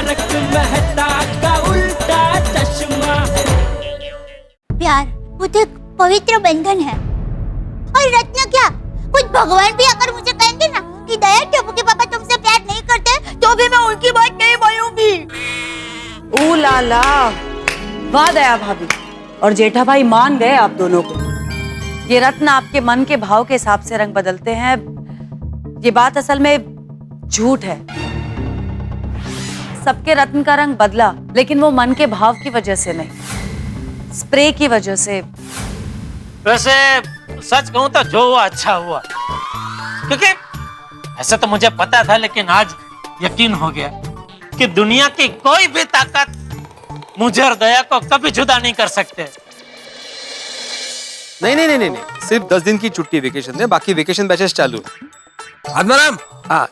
तारक मेहता का उल्टा चश्मा। प्यार वो तो एक पवित्र बंधन है, और रत्न क्या, कुछ भगवान भी अगर मुझे कहेंगे ना कि दया टप्पू के पापा तुमसे प्यार नहीं करते, तो भी मैं उनकी बात नहीं मानूंगी। ओ लाला, वाह दया भाभी और जेठा भाई मान गए आप दोनों को। ये रत्न आपके मन के भाव के हिसाब से रंग बदलते हैं। ये बात असल में झूठ है। सबके रत्न का रंग बदला, लेकिन वो मन के भाव की वजह से नहीं, स्प्रे की वजह से। वैसे सच कहूं तो जो हुआ अच्छा हुआ, क्योंकि ऐसा तो मुझे पता था, लेकिन आज यकीन हो गया कि दुनिया की कोई भी ताकत मुझे और दया को कभी जुदा नहीं कर सकते। नहीं, सिर्फ 10 दिन की छुट्टी वेकेशन है, बाकी वेकेशन बैचेस चालू है। आत्माराम, हाँ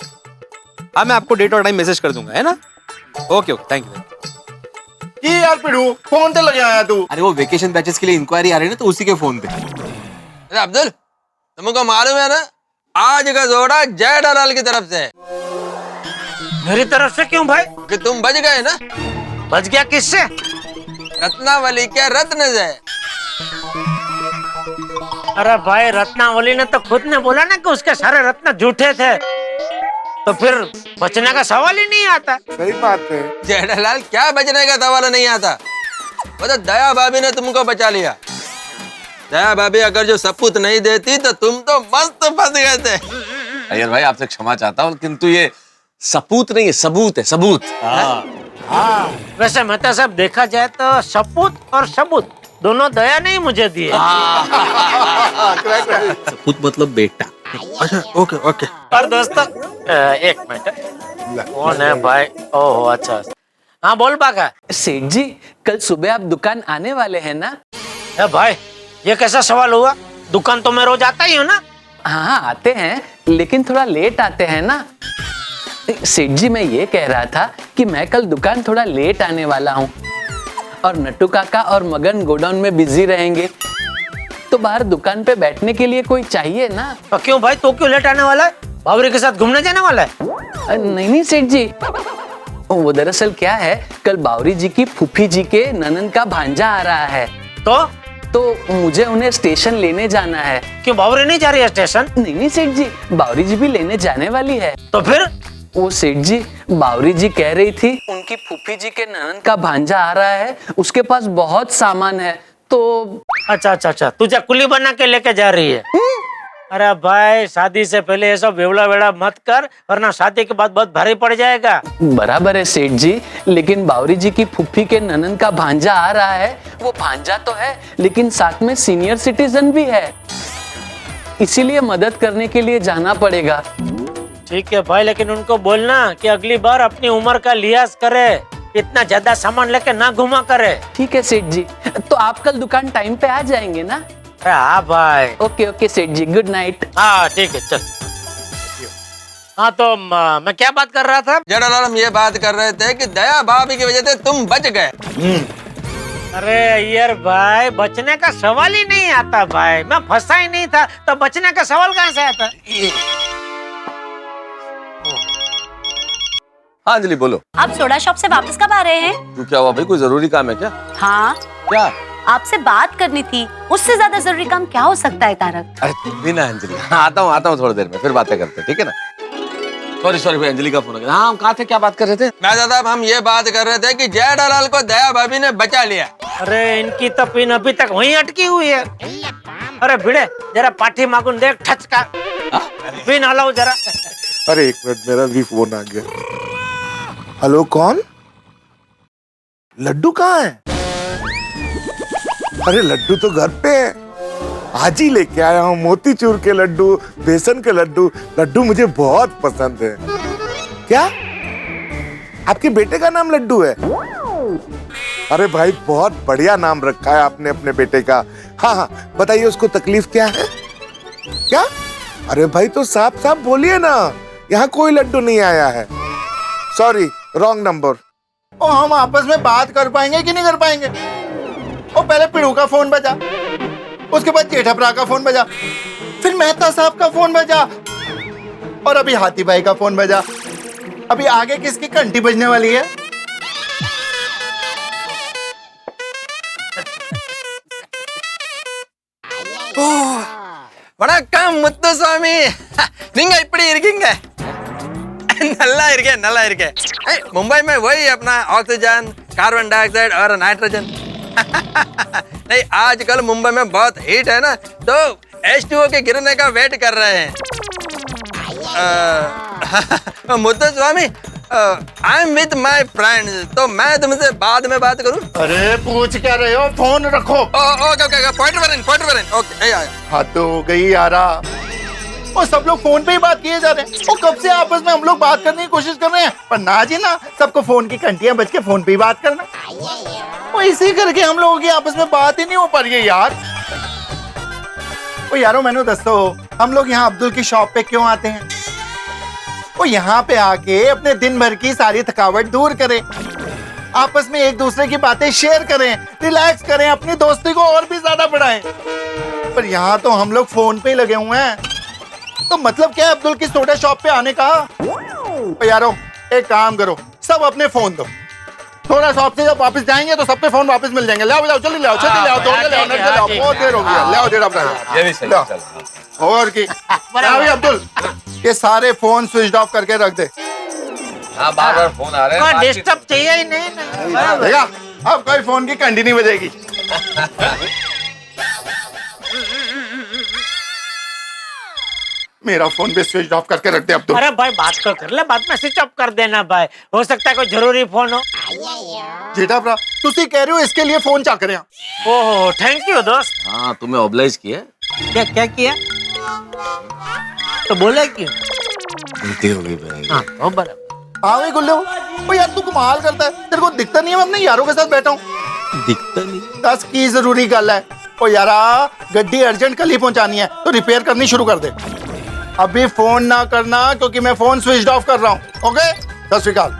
मैं आपको डेट और टाइम मैसेज कर दूंगा, है ना? Okay, thank you. यार पिड़ू, फोन पे लगे आया तू। अरे वो वेकेशन बैचेस के लिए इंक्वायरी आ रही है ना, तो उसी के फोन पे। अरे अब्दुल, तुमको मालूम है ना, आज का जोड़ा जय डलाल की तरफ से है। मेरी तरफ से क्यों भाई? कि तुम बच गए ना। बच गया किससे? रत्नावली के रत्न से। अरे भाई, रत्नावली ने तो खुद ने बोला ना कि उसके सारे रत्न झूठे थे, तो फिर बचने का सवाल ही नहीं आता। सही बात है। जय डलाल, क्या बचने का सवाल नहीं आता? वो तो दया भाभी ने तुमको बचा लिया। दया भाभी अगर जो सपूत नहीं देती तो तुम तो मस्त फंस गए थे। अय्यर भाई, आपसे क्षमा चाहता हूँ, किंतु ये सपूत नहीं है, सबूत है, सबूत। वैसे मैं सब देखा जाए तो सपूत और सबूत दोनों दया नहीं मुझे दिए। सपूत मतलब बेटा। अच्छा, ओके। और दोस्तों, एक मिनट, कौन है भाई? ओह अच्छा, हाँ बोल बाका। सेठ जी, कल सुबह आप दुकान आने वाले हैं ना? भाई, ये कैसा सवाल हुआ? दुकान तो मैं रोज आता ही हूँ ना। हाँ आते हैं, लेकिन थोड़ा लेट आते हैं ना। सेठ जी, मैं ये कह रहा था कि मैं कल दुकान थोड़ा लेट आने वाला हूँ, और नट्टू काका और मगन गोडाउन में बिजी रहेंगे, तो बाहर दुकान पे बैठने के लिए कोई चाहिए ना। तो क्यों भाई, तो क्यों लेट आने वाला है? बावरी के साथ घूमने जाने वाला है? नहीं सेठ जी, वो दरअसल क्या है, कल बावरी जी की फूफी जी के ननद का भांजा आ रहा है, तो मुझे उन्हें स्टेशन लेने जाना है। क्यों, बावरी नहीं जा रही है स्टेशन? नहीं सेठ जी, बावरी जी भी लेने जाने वाली है। तो फिर? वो सेठ जी, बावरी जी कह रही थी उनकी फूफी जी के ननद का भांजा आ रहा है, उसके पास बहुत सामान है, तो अच्छा, तुझे कुली बना के लेके जा रही है? अरे भाई, शादी से पहले ये सब वेवड़ा वेड़ा मत कर, वरना शादी के बाद बहुत भारी पड़ जाएगा। बराबर है सेठ जी, लेकिन बावरी जी की फूफी के ननद का भांजा आ रहा है। वो भांजा तो है, लेकिन साथ में सीनियर सिटीजन भी है, इसीलिए मदद करने के लिए जाना पड़ेगा। ठीक है भाई, लेकिन उनको बोलना कि अगली बार अपनी उम्र का लिहाज करे, इतना ज्यादा सामान लेके ना घुमा करे। ठीक है सेठ जी, तो आप कल दुकान टाइम पे आ जाएंगे ना? हाँ भाई। ओके सेठ जी, गुड नाइट। हाँ ठीक है, चल। हाँ तो मैं क्या बात कर रहा था? जय डलाल, हम ये बात कर रहे थे कि दया भाभी की वजह से तुम बच गए। अरे अय्यर भाई, बचने का सवाल ही नहीं आता भाई, मैं फंसा ही नहीं था, तो बचने का सवाल कहाँ से आता? हाँ अंजलि, बोलो। आप सोडा शॉप से वापस कब आ रहे हैं? क्यों, क्या हुआ भाई, कोई जरूरी काम है क्या? हाँ, क्या? आपसे बात करनी थी, उससे ज्यादा जरूरी काम क्या हो सकता है तारक? अरे तुम भी ना अंजलि। हाँ, आता हूँ थोड़ी देर में, फिर बातें करते हैं, ठीक है ना? सॉरी भाई, अंजलि का फोन आ गया। हाँ, हम कहाँ थे, क्या बात कर रहे थे? मैं साहब, हम ये बात कर रहे थे कि जय डलाल को दया भाभी ने बचा लिया। अरे इनकी तो पिन अभी तक वहीं अटकी हुई है। अरे भिड़े, जरा पाठी मागुन देख, ठच का पिन हलाओ जरा। अरे एक मिनट, मेरा भी फोन आ गया। हेलो, कौन? लड्डू कहाँ है? अरे लड्डू तो घर पे है, आज ही लेके आया हूँ। मोतीचूर के लड्डू, बेसन के लड्डू। लड्डू मुझे बहुत पसंद है। क्या आपके बेटे का नाम लड्डू है? अरे भाई, बहुत बढ़िया नाम रखा है आपने अपने बेटे का। हाँ, बताइए उसको तकलीफ क्या है? क्या? अरे भाई, तो साफ साफ बोलिए ना, यहाँ कोई लड्डू नहीं आया है। Sorry, wrong number. ओ, हम आपस में बात कर पाएंगे कि नहीं कर पाएंगे? ओ, पहले पिड़ू का फोन बजा, उसके बाद जेठा का फोन बजा, फिर मेहता साहब का फोन बजा, और अभी हाथी भाई का फोन बजा। अभी आगे किसकी घंटी बजने वाली है? ಮುತ್ತುಸ್ವಾಮಿ ನಿಂಗೆ ಇಪ್ಪಡಿ ಇರ್ಗಿಂಗೆ नल्ला इरगे मुंबई में वही अपना ऑक्सीजन कार्बन डाइऑक्साइड और नाइट्रोजन नहीं आजकल मुंबई में बहुत हीट है ना तो H2O के गिरने का वेट कर रहे हैं Muthuswamy I am with my friends तो मैं तुमसे बाद में बात करूं अरे पूछ क्या रहे हो, फोन रखो। Okay point were in okay आया हद हो गई यारा, और सब लोग फोन पे ही बात किए जा रहे हैं। और कब से आपस में हम लोग बात करने की कोशिश कर रहे हैं, पर ना जी ना, सबको फोन की घंटियां बज के फोन पे ही बात करना। और इसी करके हम लोगों की आपस में बात ही नहीं हो पा रही है यार। ओ यारो मैंने दसो, हम लोग यहाँ अब्दुल की शॉप पे क्यों आते हैं? वो यहाँ पे आके अपने दिन भर की सारी थकावट दूर करें, आपस में एक दूसरे की बातें शेयर करें, रिलैक्स करें, अपनी दोस्ती को और भी ज्यादा बढ़ाएं। पर यहाँ तो हम लोग फोन पे ही लगे हुए हैं। तो मतलब क्या है अब्दुल की सोडा शॉप पे आने का? तो यारो एक काम करो, सब अपने फोन दो, सोडा शॉप से जब वापस जाएंगे तो सबके फोन वापस मिल जाएंगे। लाओ जल्दी लाओ, छेती लाओ, दौड़ लाओ, नट लाओ, बहुत देर हो गया। लाओ जेड़ा अपना ये भी सही लाओ। चल और की अब्दुल ये सारे फोन स्विच ऑफ करके रख दे। हाँ बार फोन आ रहे हैं डिस्टर्ब चाहिए ही नहीं देखा, अब कोई फोन की घंटी नहीं बजेगी। मेरा फोन भी स्विच ऑफ करके रख दे अब्दुल। अरे भाई बात तो कर ले, बाद में स्विच ऑफ कर देना भाई, हो सकता है कोई जरूरी फोन हो। जेठा भरा तुसी कह रहे हो इसके लिए फोन चा करे? ओहो थैंक यू दोस्त। हाँ तुम्हें ऑब्लाइज किया क्या किया तो बोले क्यों? गलती हो गई भाई। हाँ तो बराबर। हाँ भाई गुल्लू, ओ यार तू कमाल करता है, तेरे को दिखता नहीं है मैं अपने यारों के साथ बैठा हूँ? दिखता नहीं। दस की जरूरी गल है। ओ यारा गड्डी अर्जेंट कल ही पहुंचानी है तो रिपेयर करनी शुरू कर दे। अभी फोन ना करना क्योंकि मैं फोन स्विच ऑफ कर रहा हूँ। ओके सत श्री अकाल।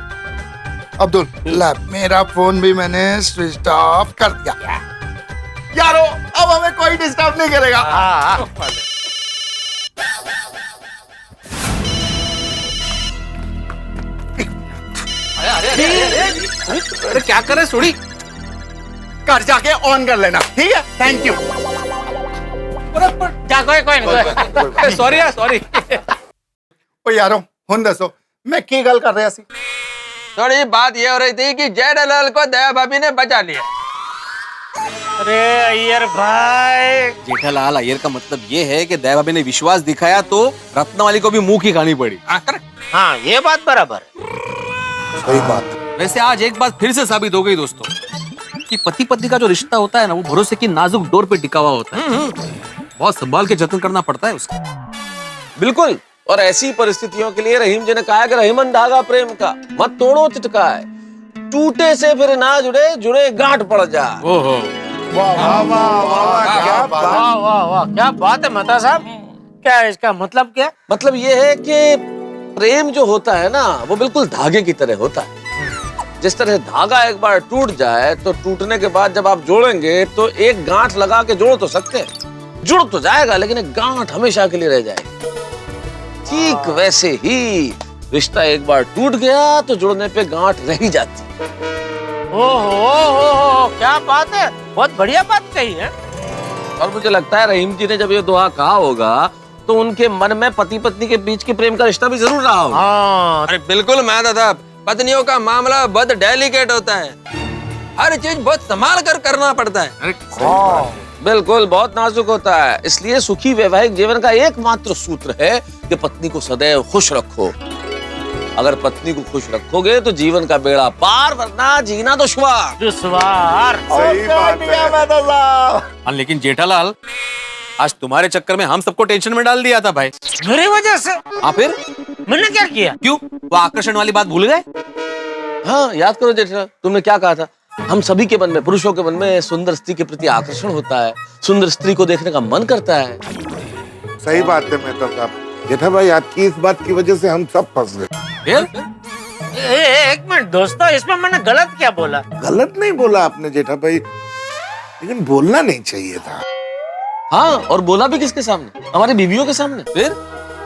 अब्दुल ला मेरा फोन भी मैंने स्विच ऑफ कर दिया। यारो अब हमें कोई डिस्टर्ब नहीं करेगा। अरे क्या कर रहे सोड़ी? घर जाके ऑन कर लेना, ठीक है? Thank you. जा कोई सॉरी यार सॉरी। ओ यारो हुन दसो मैं की गल कर रहा सी? थोड़ी बात ये हो रही थी कि जेठालाल को दया भाभी ने बचा लिया। अरे अय्यर भाई, जेठालाल अय्यर का मतलब ये है कि दया भाभी ने विश्वास दिखाया तो रत्नावली को भी मुंह की खानी पड़ी। हाँ ये बात बराबर। सही बात। वैसे आज एक बात फिर से साबित हो गई दोस्तों कि पति पत्नी का जो रिश्ता होता है ना वो भरोसे की नाजुक डोर पे टिका हुआ होता है। बहुत संभाल के जतन करना पड़ता है उसका। बिल्कुल, और ऐसी परिस्थितियों के लिए रहीम जी ने कहा कि रहीमन धागा प्रेम का मत तोड़ो चिटकाए, टूटे से फिर ना जुड़े, जुड़े गांठ पड़ जाए। ओहो वाह वाह वाह वाह क्या बात। वाह वाह वाह क्या बात है मेहता साहब। क्या है इसका मतलब? क्या मतलब ये है कि प्रेम जो होता है ना वो बिल्कुल धागे की तरह होता है। जिस तरह धागा एक बार टूट जाए तो टूटने के बाद जब आप जोड़ेंगे तो एक गांठ लगा के जोड़ तो सकते हैं, जुड़ तो जाएगा लेकिन एक गांठ हमेशा के लिए रह जाएगी। ठीक वैसे ही रिश्ता एक बार टूट गया तो जुड़ने पे गांठ रह ही जाती। ओहो क्या बात है, बहुत बढ़िया बात कही है। और मुझे लगता है रहीम जी ने जब ये दुआ कहा होगा तो उनके मन में पति पत्नी के बीच के प्रेम का रिश्ता भी जरूर रहा होगा। हाँ अरे बिल्कुल मेहता साहब, पत्नियों का मामला बहुत डेलिकेट होता है, हर चीज बहुत संभाल कर करना पड़ता है। बिल्कुल बहुत नाजुक होता है, इसलिए सुखी वैवाहिक जीवन का एकमात्र सूत्र है कि पत्नी को सदैव खुश रखो। अगर पत्नी को खुश रखोगे तो जीवन का बेड़ा पार, वरना जीना दुश्वार। दुश्वार। सही बात है। लेकिन जेठालाल आज तुम्हारे चक्कर में हम सबको टेंशन में डाल दिया था भाई। मेरी वजह से? हाँ फिर मैंने क्या किया? क्यों वो आकर्षण वाली बात भूल गए? हाँ याद करो जेठा, तुमने क्या कहा था? हम सभी के मन में, पुरुषों के मन में सुंदर स्त्री के प्रति आकर्षण होता है, सुंदर स्त्री को देखने का मन करता है। सही बात है मेहता साहब। जेठा भाई आपकी इस बात की वजह से हम सब फंस गए। एक मिनट दोस्तों, इसमें मैंने गलत क्या बोला? गलत नहीं बोला आपने जेठा भाई, लेकिन बोलना नहीं चाहिए था। हाँ, और बोला भी किसके सामने? हमारी बीवियों के सामने। फिर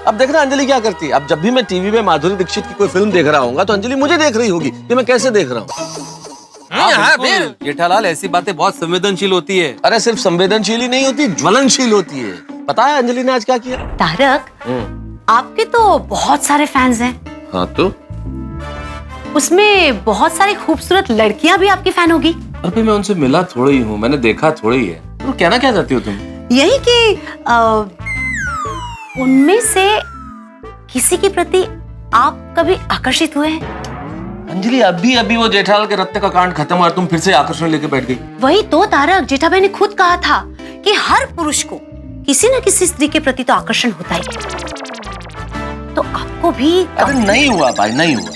अब देखना अंजलि क्या करती है। अब जब भी मैं टीवी में माधुरी दीक्षित की कोई फिल्म देख रहा हूँ तो अंजलि मुझे देख रही होगी कि मैं कैसे देख रहा हूँ। हाँ, बिल्कुल। जेठालाल, ऐसी बातें बहुत संवेदनशील होती है। अरे सिर्फ संवेदनशील ही नहीं होती, ज्वलनशील होती है। पता है अंजलि ने आज क्या किया? तारक, आपके तो बहुत सारे फैंस हैं। हाँ तो उसमें बहुत सारी खूबसूरत लड़कियां भी आपकी फैन होगी। अभी मैं उनसे मिला थोड़ा ही हूँ, मैंने देखा थोड़ा ही है। तुम कहना क्या चाहती हो तुम? यही कि उनमें से किसी के प्रति आप कभी आकर्षित हुए हैं? अंजलि, अभी अभी वो जेठालाल के रत्ते का कांड खत्म हुआ, तुम फिर से आकर्षण लेके बैठ गई। वही तो तारक, जेठाभाई ने खुद कहा था कि हर पुरुष को किसी न किसी स्त्री के प्रति तो आकर्षण होता ही है। तो आपको भी अरे नहीं हुआ भाई, नहीं हुआ।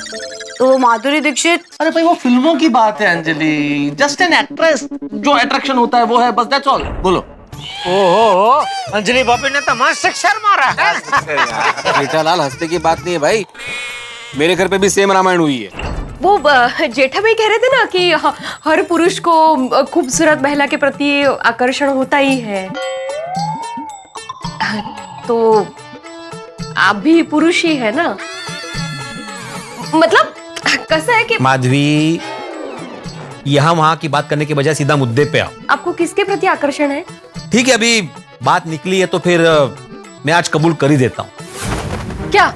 तो माधुरी दीक्षित? अरे भाई वो फिल्मों की बात है अंजलि, जस्ट एन एक्ट्रेस, जो अट्रैक्शन होता है वो है, बस दैट्स ऑल। बोलो। ओहो, अंजलि भाभी ने तो मस्त शिक्षण मारा है। जेठालाल, हंसने की बात नहीं है भाई, मेरे घर पे भी सेम रामायण हुई है। वो जेठा भाई कह रहे थे ना कि हर पुरुष को खूबसूरत महिला के प्रति आकर्षण होता ही है, तो आप भी पुरुष ही है ना? मतलब कैसा है कि माधवी, यहाँ वहाँ की बात करने के बजाय सीधा मुद्दे पे आओ। आपको किसके प्रति आकर्षण है? ठीक है, अभी बात निकली है तो फिर मैं आज कबूल कर ही देता हूँ। क्या?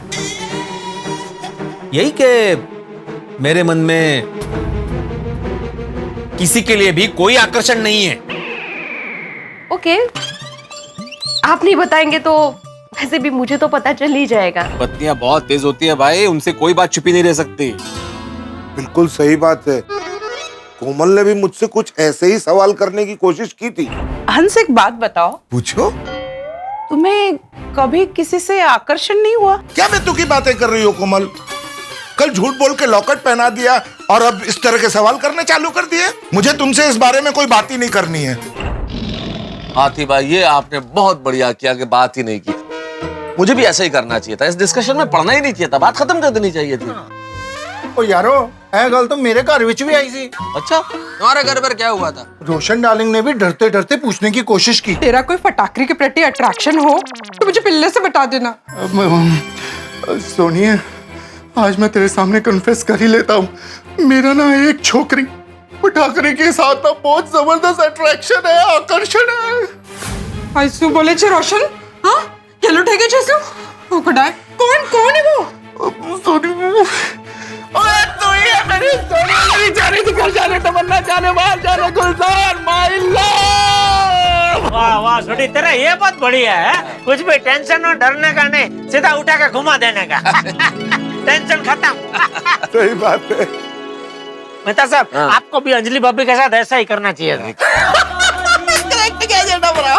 यही कि मेरे मन में किसी के लिए भी कोई आकर्षण नहीं है। ओके, आप नहीं बताएंगे तो वैसे भी मुझे तो पता चल ही जाएगा। पत्नियां बहुत तेज होती है भाई, उनसे कोई बात छुपी नहीं रह सकती। बिल्कुल सही बात है। कोमल ने भी मुझसे कुछ ऐसे ही सवाल करने की कोशिश की थी। हंस, एक बात बताओ, पूछो। तुम्हें कभी किसी से आकर्षण नहीं हुआ? क्या बेतु की बातें कर रही हो कोमल? कल झूठ बोल के लॉकेट पहना दिया और अब इस तरह के सवाल करने चालू कर दिए। मुझे तुमसे इस बारे में कोई बात ही नहीं करनी है। हाथी भाई, ये आपने बहुत बढ़िया किया कि बात ही नहीं की। मुझे भी ऐसा ही करना चाहिए था, इस डिस्कशन में पढ़ना ही नहीं चाहिए था, बात खत्म कर देनी चाहिए थी। ओ यारो, ऐ गल तो मेरे घर विच भी आई सी। अच्छा, तुम्हारे घर पर क्या हुआ था? रोशन डार्लिंग ने भी डरते डरते पूछने की कोशिश की। तेरा कोई फटाकरी के प्रति अट्रैक्शन हो तो मुझे पहले से बता देना। सोनिए, आज मैं तेरे सामने कन्फेस कर ही लेता हूँ, मेरा ना एक छोकरी फटाकरी के साथ ना बहुत जबरदस्त अट्रैक्शन है, आकर्षण है। ऐसू बोले छे रोशन? हाँ, क्या लुटेगे जैसू? वो कड़ाई कौन है वो? सोनी, ओए तू ही है मेरी सोनी, मेरी जाने निकल जाने, तमन्ना जाने, बाहर जाने, गुलजार, माय लव। वाह वाह छोटी, तेरा ये बहुत बढ़िया है। कुछ भी टेंशन और डरने का नहीं, सीधा उठा के घुमा देने का। टेंशन खत्म। सही बात है। मेहता साहब, आपको भी अंजलि भाभी के साथ ऐसा ही करना चाहिए था।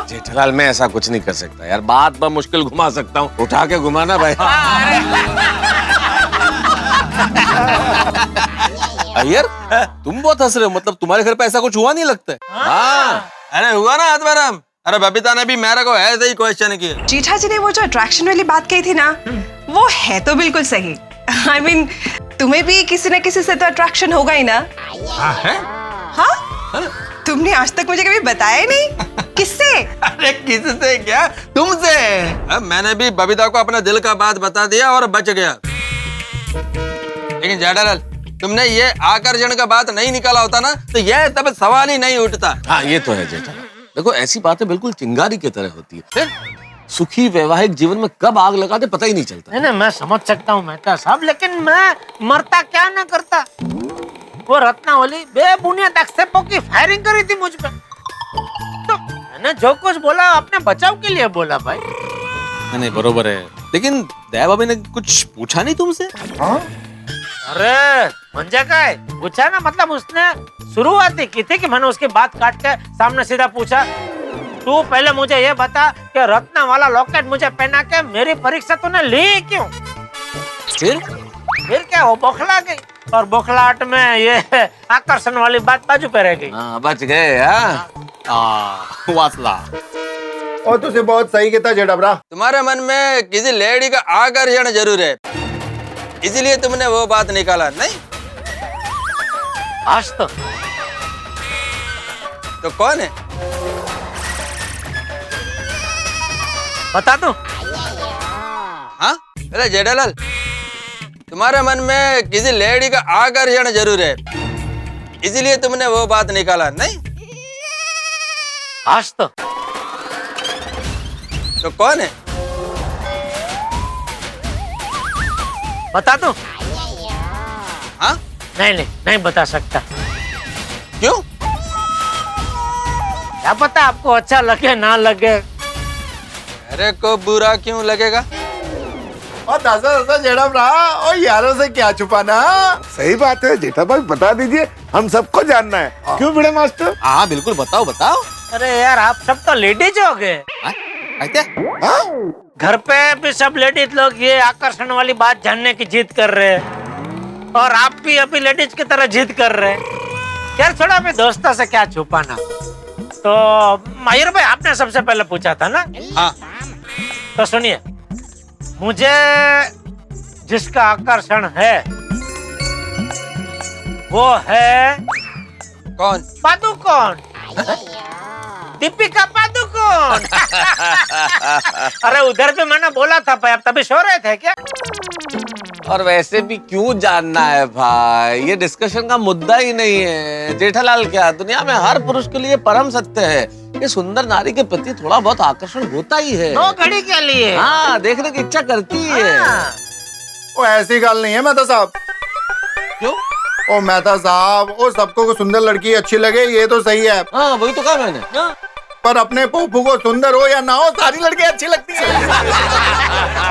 जेठालाल, मैं ऐसा कुछ नहीं कर सकता यार, बात पर मुश्किल घुमा सकता हूँ, उठा के घुमाना भाई। अय्यर, तुम बहुत हंस रहे हो, मतलब तुम्हारे घर पे ऐसा कुछ हुआ नहीं लगता है? हाँ, अरे हुआ ना आत्माराम। अरे बबीता ने भी मेरे को ऐसे ही क्वेश्चन किया। जीठा जी ने वो जो अट्रैक्शन वाली बात कही थी ना, वो है तो बिल्कुल सही। I mean, तुम्हें भी किसी न किसी से तो अट्रैक्शन होगा ही ना? हाँ? तुमने आज तक मुझे कभी बताया ही नहीं। किससे? अरे किससे क्या, तुमसे। अब मैंने भी बबीता को अपना दिल का बात बता दिया और बच गया। लेकिन जेठालाल, तुमने ये आकर्षण का बात नहीं निकाला होता ना तो ये तब सवाल ही नहीं उठता। हाँ, ये तो है जेठालाल। देखो, ऐसी बातें बिल्कुल चिंगारी की तरह होती है, सुखी वैवाहिक जीवन में कब आग लगा दे पता ही नहीं चलता। नहीं, मैं समझ सकता हूँ मेहता साहब, लेकिन मैं मरता क्या ना करता। वो रत्नावली बेबुनियाद आक्षेपों की फायरिंग करी थी मुझ पे, तो मैंने जो कुछ बोला अपने बचाव के लिए बोला भाई। नहीं, बरोबर है, लेकिन दया भाभी ने कुछ पूछा नहीं तुमसे? अरे मंजा का पूछा ना, मतलब उसने शुरुआत ही की थी कि मैंने उसकी बात काट के सामने सीधा पूछा, तू पहले मुझे ये बता कि रत्ना वाला लॉकेट मुझे पहना के मेरी परीक्षा तूने ली क्यों? फिर क्या, वो बौखला गई और बौखलाहट में ये आकर्षण वाली बात बाजू पे रह गई। बच गए। वासला। और तुझे बहुत सही कहता जेठाबरा। तुम्हारे मन में किसी लेडी का आकर्षण जरूर है, इसलिए तुमने वो बात निकाला नहीं? आज तो कौन है? बता दो। हाँ, अरे जेठालाल, तुम्हारे मन में किसी लेडी का आकर्षण जरूर है, इसीलिए तुमने वो बात निकाला नहीं? आज तो कौन है? बता दूं? हाँ? नहीं बता सकता। क्यों? क्या पता आपको अच्छा लगे ना लगे। अरे को बुरा क्यों लगेगा? और दादा जेठा रहा और यारों से क्या छुपाना। सही बात है जेठा भाई, बता दीजिए, हम सबको जानना है। क्यों बड़े मास्टर? हाँ बिल्कुल, बताओ बताओ। अरे यार आप सब तो लेडीज हो गए। घर पे भी सब लेडीज लोग ये आकर्षण वाली बात जानने की जिद कर रहे हैं और आप भी अभी लेडीज की तरह जिद कर रहे हैं। यार थोड़ा भी दोस्तों से क्या छुपाना। तो माहिर भाई आपने सबसे पहले पूछा था ना? हाँ। तो सुनिए, मुझे जिसका आकर्षण है वो है कौन? पादुकोण, दीपिका पादुकोण। अरे उधर भी मैंने बोला था भाई, आप तभी सो रहे थे क्या? और वैसे भी क्यों जानना है भाई, ये डिस्कशन का मुद्दा ही नहीं है। जेठालाल क्या दुनिया में हर पुरुष के लिए परम सत्य है कि सुंदर नारी के प्रति थोड़ा बहुत आकर्षण होता ही है। 2 घड़ी के लिए। हाँ, देखने की इच्छा करती है। वो ऐसी गल नहीं है मेहता साहब। क्यों? ओ मेहता साहब, वो सबको सुंदर लड़की अच्छी लगे ये तो सही है। हाँ वही तो कहा मैंने। पर अपने पोपू को सुंदर हो या ना हो, सारी लड़कियां अच्छी लगती है।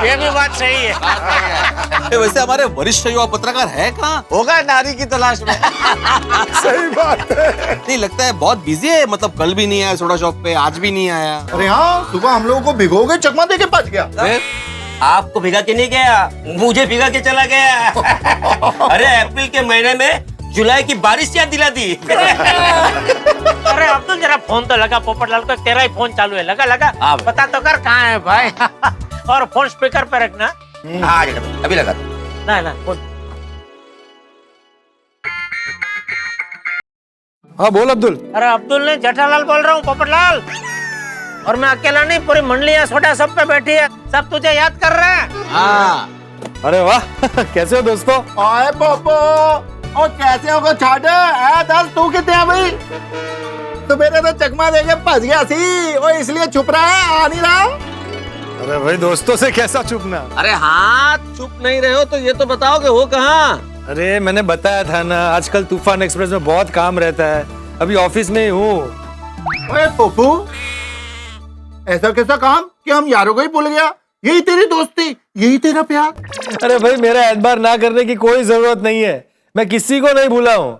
ये भी बात सही है। वैसे हमारे वरिष्ठ युवा पत्रकार है कहाँ? होगा नारी की तलाश में। सही बात है। नहीं लगता है बहुत बिजी है, मतलब कल भी नहीं आया सोडा शॉप पे, आज भी नहीं आया। अरे हाँ, सुबह हम लोगों को भिगो के चकमा दे के पच गया। आपको भिगा के नहीं गया, मुझे भिगा के चला गया। अरे अप्रैल के महीने में जुलाई की बारिश याद दिला दी। अरे अब्दुल जरा फोन तो लगा पोपटलाल को, तेरा ही फोन चालू है। लगा बता तो कर कहाँ है भाई। और फोन स्पीकर पे रखना। हाँ अभी लगा। ना फोन। हाँ बोल अब्दुल। अरे अब्दुल ने जेठालाल बोल रहा हूँ पोपटलाल। और मैं अकेला नहीं, पूरी मंडली है, छोटा सब पे बैठी है, सब तुझे याद कर रहे हैं। हाँ। अरे वाह, कैसे हो दोस्तों? आए पोपो, और कैसे होगा छाटे? दस तू कितने है भाई? तो मेरे तो चकमा देके फंस गया सी, और इसलिए छुप रहा है, आ नहीं रहा। अरे भाई दोस्तों से कैसा छुपना? अरे हाँ, चुप नहीं रहे हो तो ये तो बताओ कि हो कहाँ? अरे मैंने बताया था ना, आजकल तूफान एक्सप्रेस में बहुत काम रहता है, अभी ऑफिस में ही हूँ। अरे पोपू, ऐसा कैसा काम कि हम यारों को ही भूल गया? यही तेरी दोस्ती, यही तेरा प्यार। अरे भाई मेरा एतबार ना करने की कोई जरूरत नहीं है, मैं किसी को नहीं भूला हूँ।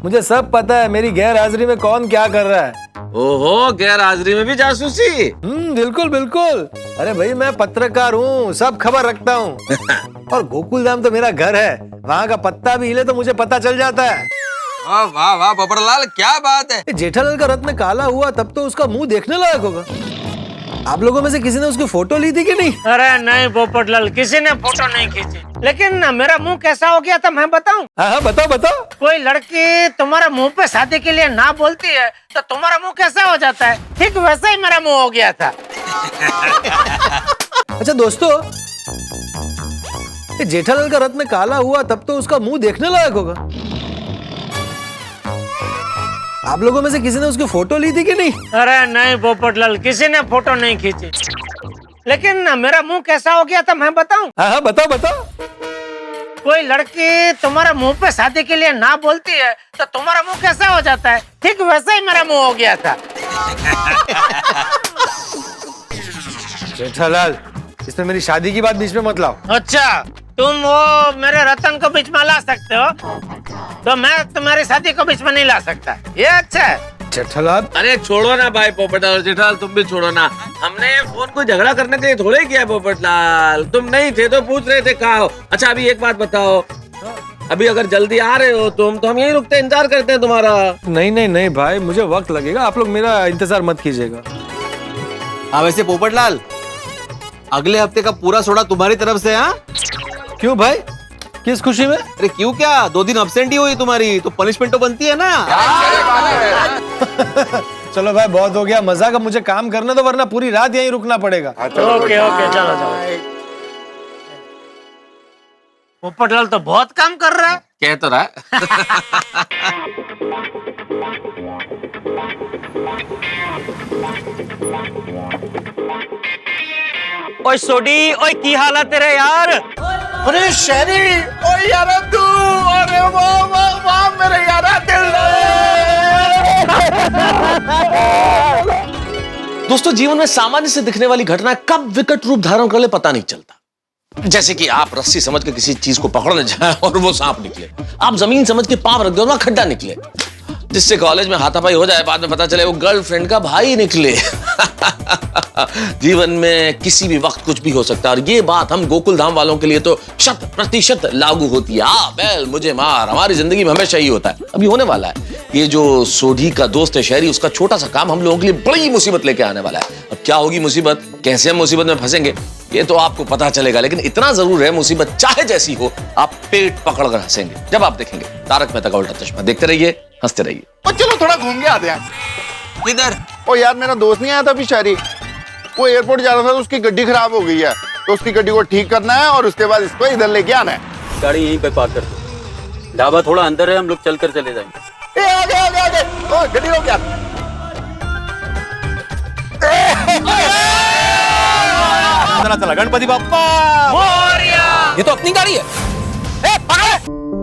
मुझे सब पता है मेरी गैर हाजिरी में कौन क्या कर रहा है। ओहो, गैर हाजिरी में भी जासूसी? बिल्कुल बिल्कुल। अरे भाई मैं पत्रकार हूँ, सब खबर रखता हूँ। और गोकुल धाम तो मेरा घर है, वहाँ का पत्ता भी हिले तो मुझे पता चल जाता है। वाह वाह वाह पोपटलाल, क्या बात है। जेठालाल का रत्न काला हुआ तब तो उसका मुंह देखने लायक होगा। आप लोगों में से किसी ने उसकी फोटो ली थी कि नहीं? अरे नहीं पोपटलाल, किसी ने फोटो नहीं खींची, लेकिन मेरा मुंह कैसा हो गया था मैं बताऊं? हाँ बताओ बताओ। कोई लड़की तुम्हारे मुंह पे शादी के लिए ना बोलती है तो तुम्हारा मुंह कैसा हो जाता है, ठीक वैसा ही मेरा मुंह हो गया था। अच्छा दोस्तों, जेठालाल का रत्न काला हुआ तब तो उसका मुंह देखने लायक होगा। आप लोगों में से किसी ने उसकी फोटो ली थी कि नहीं? अरे नहीं पोपटलाल, किसी ने फोटो नहीं खींची, लेकिन मेरा मुंह कैसा हो गया था मैं बताऊं? हाँ बताओ बताओ। कोई लड़की तुम्हारे मुंह पे शादी के लिए ना बोलती है तो तुम्हारा मुंह कैसा हो जाता है, ठीक वैसा ही मेरा मुंह हो गया था। जेठालाल, इसमें मेरी शादी की बात बीच में मत लाओ। अच्छा, तुम वो मेरे रतन को बीच में ला सकते हो, तो मैं तुम्हारी शादी को बीच में नहीं ला सकता। ये अच्छा है। जेठालाल, अरे छोड़ो ना भाई पोपटलाल और जेठालाल, तुम भी छोड़ो ना। हमने फोन को झगड़ा करने के लिए थोड़े किया पोपटलाल, तुम नहीं थे तो पूछ रहे थे कहाँ हो। अच्छा अभी एक बात बताओ, अभी अगर जल्दी आ रहे हो तुम तो हम यहीं रुकते इंतजार करते हैं तुम्हारा। नहीं नहीं नहीं भाई, मुझे वक्त लगेगा, आप लोग मेरा इंतजार मत कीजिएगा। हाँ वैसे पोपटलाल, अगले हफ्ते का पूरा सोडा तुम्हारी तरफ से। हाँ क्यों भाई, किस खुशी में? अरे क्यों क्या, 2 दिन अब्सेंट ही हुई तुम्हारी तो पनिशमेंट तो बनती है ना। चलो भाई बहुत हो गया मजाक, अब मुझे काम करना तो, वरना पूरी रात यहीं रुकना पड़ेगा। ओके ओके, चलो चलो। पोपटलाल तो बहुत काम कर रहा है। कह तो रहा है। ओए सोडी, ओए की हालत तेरे यार? अरे शहरी, ओ यारा तू, अरे वाह वाह वाह मेरे यारा दिल। दोस्तों, जीवन में सामान्य से दिखने वाली घटना कब विकट रूप धारण कर ले पता नहीं चलता। जैसे कि आप रस्सी समझ के किसी चीज को पकड़ने जाए और वो सांप निकले, आप जमीन समझ के पांव रख दो और वहां खड्डा निकले, जिससे कॉलेज में हाथापाई हो जाए, बाद में पता चले वो गर्लफ्रेंड का भाई निकले। जीवन में किसी भी वक्त कुछ भी हो सकता है, और ये बात हम गोकुल धाम वालों के लिए तो 100% लागू होती है। आ बैल मुझे मार, हमारी जिंदगी में हमेशा ही होता है। अभी होने वाला है, ये जो सोढ़ी का दोस्त है शहरी, उसका छोटा सा काम हम लोगों के लिए बड़ी मुसीबत लेके आने वाला है। अब क्या होगी मुसीबत, कैसे हम मुसीबत में फंसेंगे, ये तो आपको पता चलेगा, लेकिन इतना जरूर है, मुसीबत चाहे जैसी हो, आप पेट पकड़कर हंसेंगे जब आप देखेंगे तारक मेहता का उल्टा चश्मा। देखते रहिए, हंसते रहिए। और चलो थोड़ा घूम के आते हैं। किधर? ओ यार, मेरा दोस्त नहीं आया था अभी शहरी, वो एयरपोर्ट जा रहा था तो उसकी गड्डी खराब हो गई है, तो उसकी गड्डी को ठीक करना है और उसके बाद इसको इधर लेके आना है। गाड़ी यहीं पे पार्क कर दो, ढाबा थोड़ा अंदर है, हम लोग चलकर चले जाएंगे। आगे आगे आगे, ओ गड्डी रोक यार। चला चला, गणपति बाप्पा। मोरिया। ये तो अपनी गाड़ी है। ए, पकड़।